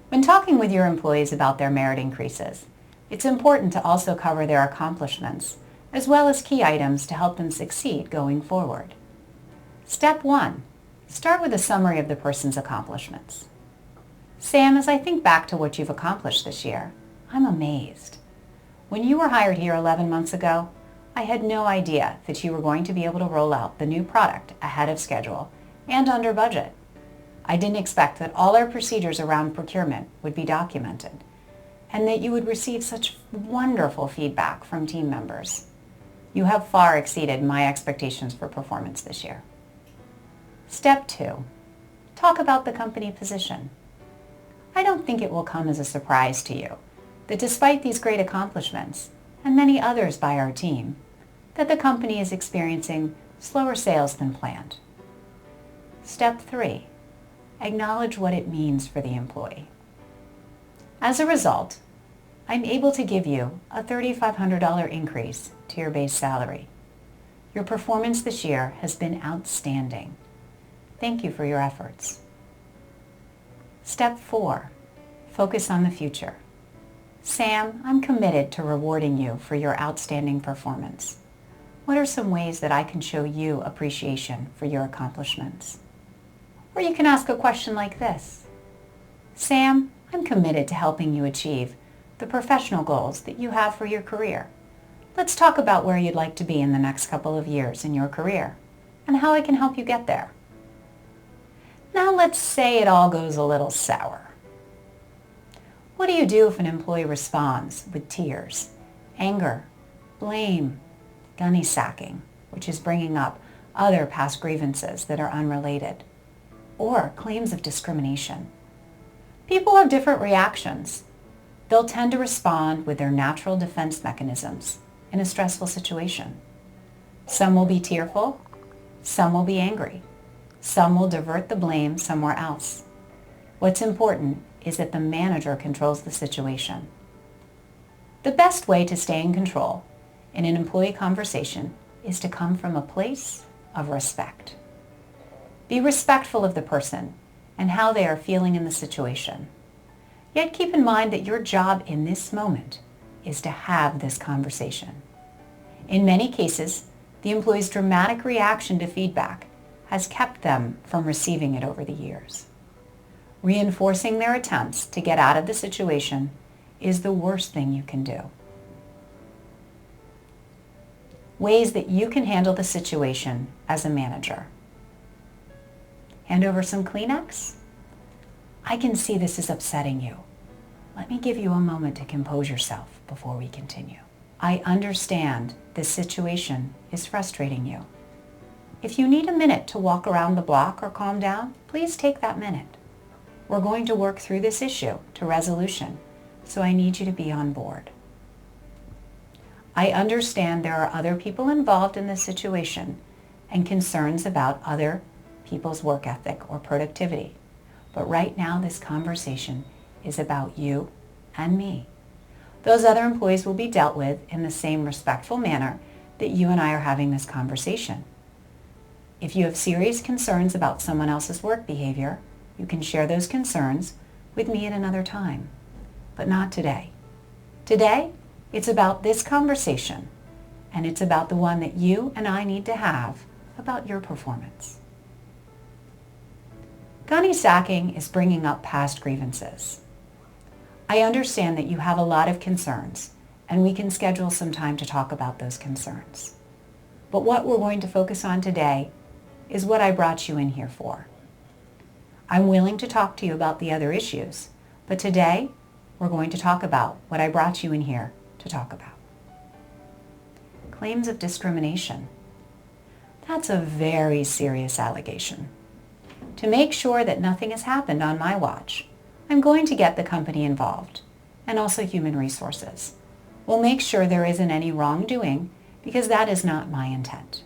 When talking with your employees about their merit increases, it's important to also cover their accomplishments, as well as key items to help them succeed going forward. Step 1. Start with a summary of the person's accomplishments. Sam, as I think back to what you've accomplished this year, I'm amazed. When you were hired here 11 months ago, I had no idea that you were going to be able to roll out the new product ahead of schedule and under budget. I didn't expect that all our procedures around procurement would be documented and that you would receive such wonderful feedback from team members. You have far exceeded my expectations for performance this year. Step 2. Talk about the company position. I don't think it will come as a surprise to you that despite these great accomplishments, and many others by our team, that the company is experiencing slower sales than planned. Step 3. Acknowledge what it means for the employee. As a result, I'm able to give you a $3,500 increase to your base salary. Your performance this year has been outstanding. Thank you for your efforts. Step 4. Focus on the future. Sam, I'm committed to rewarding you for your outstanding performance. What are some ways that I can show you appreciation for your accomplishments? Or you can ask a question like this. Sam, I'm committed to helping you achieve the professional goals that you have for your career. Let's talk about where you'd like to be in the next couple of years in your career and how I can help you get there. Now let's say it all goes a little sour. What do you do if an employee responds with tears, anger, blame, gunny sacking, which is bringing up other past grievances that are unrelated, or claims of discrimination? People have different reactions. They'll tend to respond with their natural defense mechanisms in a stressful situation. Some will be tearful, some will be angry, some will divert the blame somewhere else. What's important is that the manager controls the situation. The best way to stay in control in an employee conversation is to come from a place of respect. Be respectful of the person and how they are feeling in the situation. Yet keep in mind that your job in this moment is to have this conversation. In many cases, the employee's dramatic reaction to feedback has kept them from receiving it over the years. Reinforcing their attempts to get out of the situation is the worst thing you can do. Ways that you can handle the situation as a manager. Hand over some Kleenex? I can see this is upsetting you. Let me give you a moment to compose yourself before we continue. I understand this situation is frustrating you. If you need a minute to walk around the block or calm down, please take that minute. We're going to work through this issue to resolution, so I need you to be on board. I understand there are other people involved in this situation and concerns about other people's work ethic or productivity. But right now, this conversation is about you and me. Those other employees will be dealt with in the same respectful manner that you and I are having this conversation. If you have serious concerns about someone else's work behavior, you can share those concerns with me at another time, but not today. Today, it's about this conversation, and it's about the one that you and I need to have about your performance. Gunny sacking is bringing up past grievances. I understand that you have a lot of concerns, and we can schedule some time to talk about those concerns. But what we're going to focus on today is what I brought you in here for. I'm willing to talk to you about the other issues, but today we're going to talk about what I brought you in here to talk about. Claims of discrimination. That's a very serious allegation. To make sure that nothing has happened on my watch, I'm going to get the company involved, and also human resources. We'll make sure there isn't any wrongdoing because that is not my intent.